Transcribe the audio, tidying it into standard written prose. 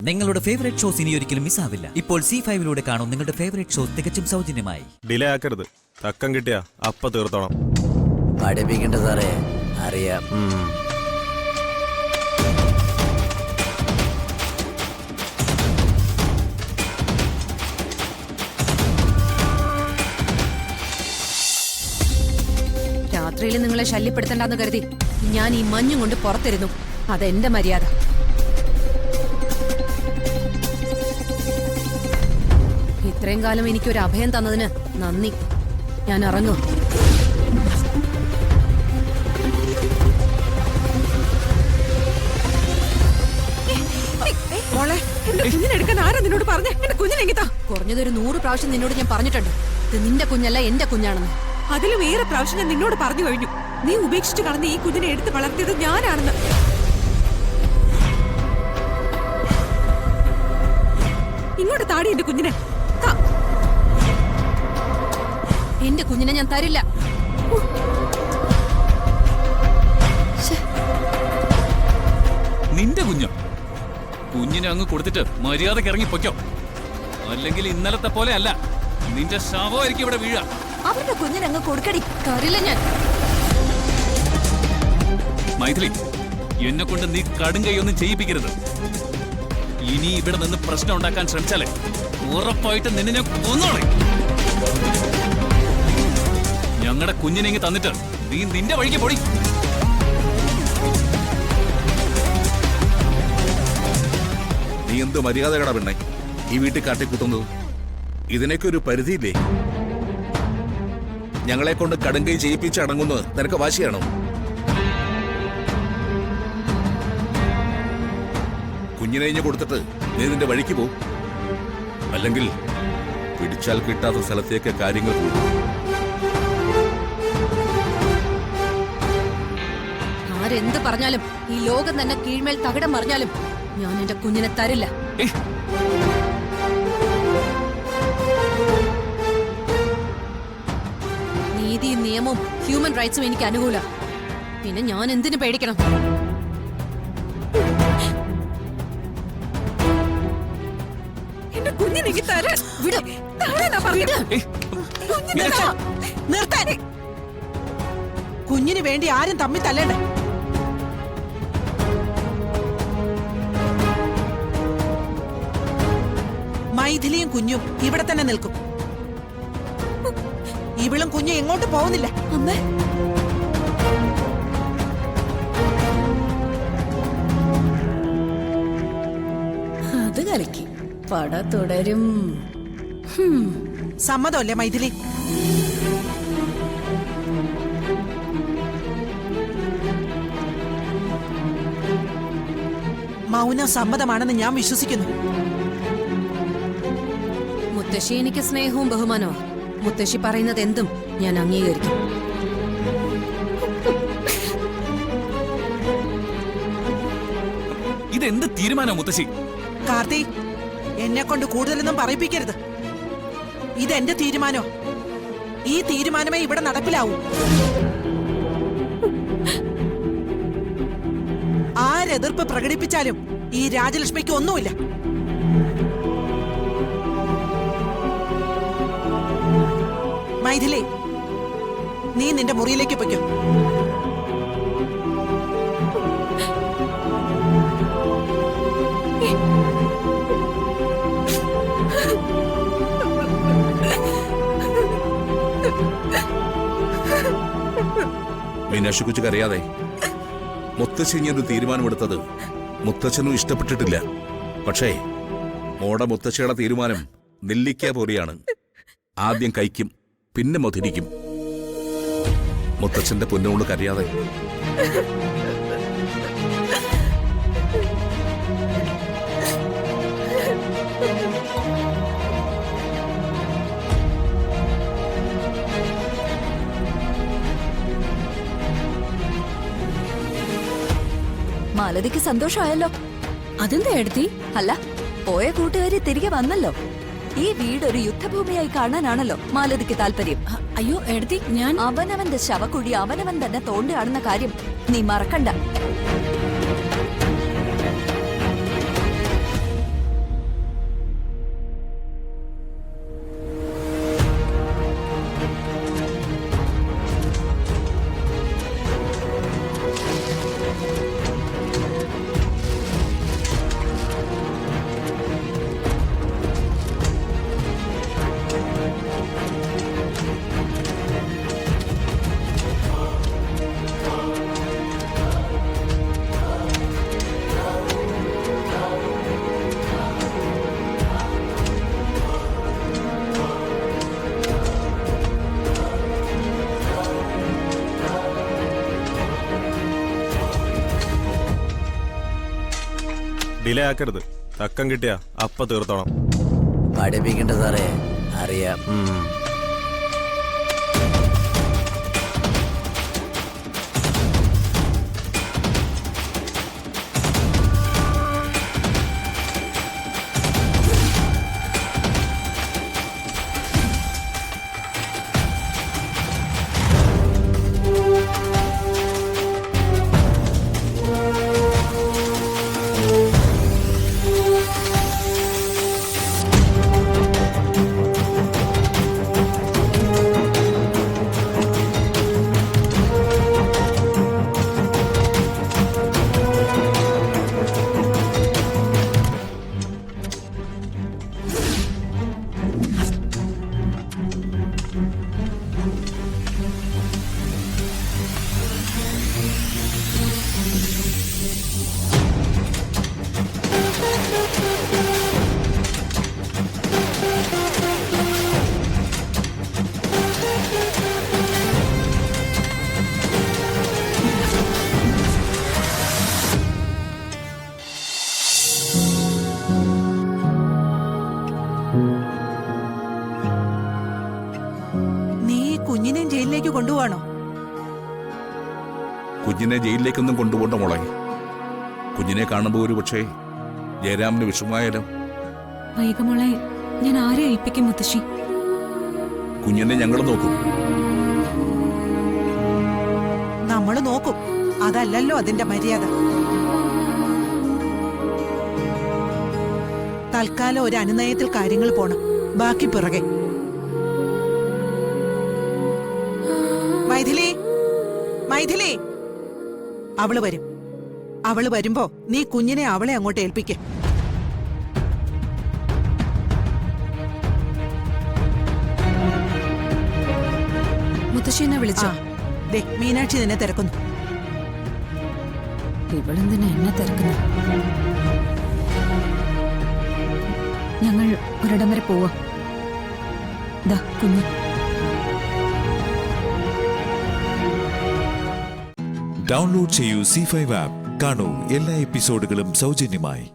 നിങ്ങളുടെ favourite shows ഇനി ഒരിക്കലും മിസ്സാവില്ല. ഇപ്പോൾ C5 കാണും നിങ്ങളുടെ ഫേവറേറ്റ് ഷോസ് തികച്ചും സൗജന്യമായി. ഡിലേ ആക്കരുത്. തക്കം കിട്ടിയാ അപ്പ തീർത്തോണം. പഠിപ്പിക്കണ്ട സാറേ, അറിയാം. രാത്രിയിൽ നിങ്ങളെ ശല്യപ്പെടുത്തണ്ടെന്ന് കരുതി ഞാൻ ഈ മഞ്ഞും കൊണ്ട് പുറത്തിരുന്നു. അതെന്റെ മര്യാദ. ഇത്രയും കാലം എനിക്കൊരു അഭയം തന്നതിന് നന്ദി. ഞാൻ ഇറങ്ങും. കുഞ്ഞിനെടുക്കാൻ ആരാ നിന്നോട് പറഞ്ഞേ? എന്റെ കുഞ്ഞിനെങ്കിത്താ. കുറഞ്ഞതൊരു 100 പ്രാവശ്യം നിന്നോട് ഞാൻ പറഞ്ഞിട്ടുണ്ട്, ഇത് നിന്റെ കുഞ്ഞല്ല എന്റെ കുഞ്ഞാണെന്ന്. അതിലും ഏറെ പ്രാവശ്യം ഞാൻ നിന്നോട് പറഞ്ഞു കഴിഞ്ഞു, നീ ഉപേക്ഷിച്ചു കളഞ്ഞ ഈ കുഞ്ഞിനെ എടുത്ത് വളർത്തിയത് ഞാനാണെന്ന്. ഇങ്ങോട്ട് താടി എന്റെ കുഞ്ഞിനെ. എന്റെ കുഞ്ഞിനെ ഞാൻ തരില്ല. നിന്റെ കുഞ്ഞിനെ അങ്ങ് കൊടുത്തിട്ട് മര്യാദക്ക് ഇറങ്ങി പൊയ്ക്കോ. അല്ലെങ്കിൽ ഇന്നലത്തെ പോലെ അല്ല, നിന്റെ ശവമായിരിക്കും ഇവിടെ വീഴ. അവരുടെ കുഞ്ഞിനെ അങ്ങ് കൊടുക്കടി. തരില്ല ഞാൻ. മൈഥിലി, എന്നെ കൊണ്ട് നീ കടും കൈയൊന്നും ചെയ്യിപ്പിക്കരുത്. ഇനി ഇവിടെ നിന്ന് പ്രശ്നം ഉണ്ടാക്കാൻ ശ്രമിച്ചാലേ ഉറപ്പായിട്ട് നിന്നെ കൊന്നോളെ. ഞങ്ങളുടെ കുഞ്ഞിനെങ്കിൽ തന്നിട്ട് നീ നിന്റെ വഴിക്ക് പൊടി. നീ എന്ത് മര്യാദകടാ പെണ്ണെ ഈ വീട്ടിൽ കാട്ടിക്കൂട്ടുന്നത്? ഇതിനൊക്കെ ഒരു പരിധിയില്ലേ? ഞങ്ങളെ കൊണ്ട് കടുങ്കൈ ചെയ്യിപ്പിച്ച് അടങ്ങുന്നത് നിനക്ക് വാശിയാണോ? കുഞ്ഞിനെ ഇഞ്ഞ് കൊടുത്തിട്ട് നീ നിന്റെ വഴിക്ക് പോ. അല്ലെങ്കിൽ പിടിച്ചാൽ കിട്ടാത്ത സ്ഥലത്തേക്ക് കാര്യങ്ങൾ പോകും. ആരെന്ത് പറഞ്ഞാലും, ഈ ലോകം തന്നെ കീഴ്മേൽ തകിടം മറിഞ്ഞാലും ഞാൻ എന്റെ കുഞ്ഞിനെ തരില്ല. നീതിയും നിയമവും ഹ്യൂമൻ റൈറ്റ്സും എനിക്ക് അനുകൂല. പിന്നെ ഞാൻ എന്തിനു പേടിക്കണം? എന്റെ കുഞ്ഞിനെങ്കിൽ തരാൻ നിർത്താൻ. കുഞ്ഞിന് വേണ്ടി ആരും തമ്മിൽ തല്ലേണ്ട. മൈഥിലിയും കുഞ്ഞും ഇവിടെ തന്നെ നിൽക്കും. ഇവളും കുഞ്ഞും എങ്ങോട്ട് പോകുന്നില്ല. അമ്മേ, അത് കളിക്ക്. പട തുടരും. സമ്മതമല്ലേ മൈഥിലി? മൗനം സമ്മതമാണെന്ന് ഞാൻ വിശ്വസിക്കുന്നു. മുത്തശ്ശി എനിക്ക് സ്നേഹവും ബഹുമാനവും. മുത്തശ്ശി പറയുന്നത് എന്തും ഞാൻ അംഗീകരിക്കും. ഇതെന്ത് തീരുമാനോ മുത്തശ്ശി? കാർത്തി, എന്നെ കൊണ്ട് കൂടുതലൊന്നും പറയിപ്പിക്കരുത്. ഇതെന്റെ തീരുമാനോ. ഈ തീരുമാനമേ ഇവിടെ നടപ്പിലാവൂ. ആരെതിർപ്പ് പ്രകടിപ്പിച്ചാലും ഈ രാജലക്ഷ്മിക്ക് ഒന്നുമില്ല. മൈഥിലി, നീ നിന്റെ മുറിയിലേക്ക് പൊയ്ക്കോ. മീനാക്ഷി കുച്ചു കരയാതെ. മുത്തശ്ശി ഇങ്ങനൊരു തീരുമാനമെടുത്തത് മുത്തച്ഛനും ഇഷ്ടപ്പെട്ടിട്ടില്ല. പക്ഷേ മോടെ മുത്തശ്ശിയുടെ തീരുമാനം നെല്ലിക്ക പോലെയാണ്. ആദ്യം കഴിക്കും, പിന്നെ മധുരിക്കും. മുത്തച്ഛന്റെ പൊന്നോട് കരയാതെ. മാലതിക്ക് സന്തോഷമായല്ലോ. അതെന്താ എടുത്തി? അല്ല, പോയ കൂട്ടുകാരി തിരികെ വന്നല്ലോ. ഈ വീട് ഒരു യുദ്ധഭൂമിയായി കാണാനാണല്ലോ മാലതിക്ക് താല്പര്യം. അയ്യോ എടുത്തി, ഞാൻ അവനവന്റെ ശവക്കുഴി അവനവൻ തന്നെ തോണ്ടുകയാണെന്ന കാര്യം നീ മറക്കണ്ട. ഡിലേ ആക്കരുത്. തക്കം കിട്ടിയാ അപ്പ തീർത്തോണം. പഠിപ്പിക്കണ്ട സാറേ, അറിയാം. നീ കുഞ്ഞിനെയും ജയിലിലേക്ക് കൊണ്ടുപോവാണോ? കുഞ്ഞിനെ ജയിലിലേക്കൊന്നും കൊണ്ടുപോകണ്ട മോളെ. കുഞ്ഞിനെ കാണുമ്പോൾ ഒരു പക്ഷേ ജയരാമിന് വിഷമമായാലും. വൈകമോളെ ഞാൻ ആരെ ഏൽപ്പിക്കും മുത്തശ്ശി? കുഞ്ഞിനെ ഞങ്ങൾ നോക്കും. നമ്മള് നോക്കും. അതല്ലല്ലോ അതിന്റെ മര്യാദ. തൽക്കാലം ഒരു അനുനയത്തിൽ കാര്യങ്ങൾ പോണം, ബാക്കി പിറകെ. മൈഥിലി, മൈഥിലി, അവള് വരും. അവള് വരുമ്പോ നീ കുഞ്ഞിനെ അവളെ അങ്ങോട്ട് ഏൽപ്പിക്ക. മുത്തശ്ശി എന്നെ വിളിച്ചോ? ദേ മീനാക്ഷി നിന്നെ തിരക്കുന്നു. ഇവളെന്തിനാ എന്നെ തിരക്കുന്നു? ഞങ്ങൾ ഒരിടം വരെ പോവാ. ദാ കുഞ്ഞ്. ഡൗൺലോഡ് ചെയ്യൂ C5 ആപ്പ്. കാണൂ എല്ലാ എപ്പിസോഡുകളും സൗജന്യമായി.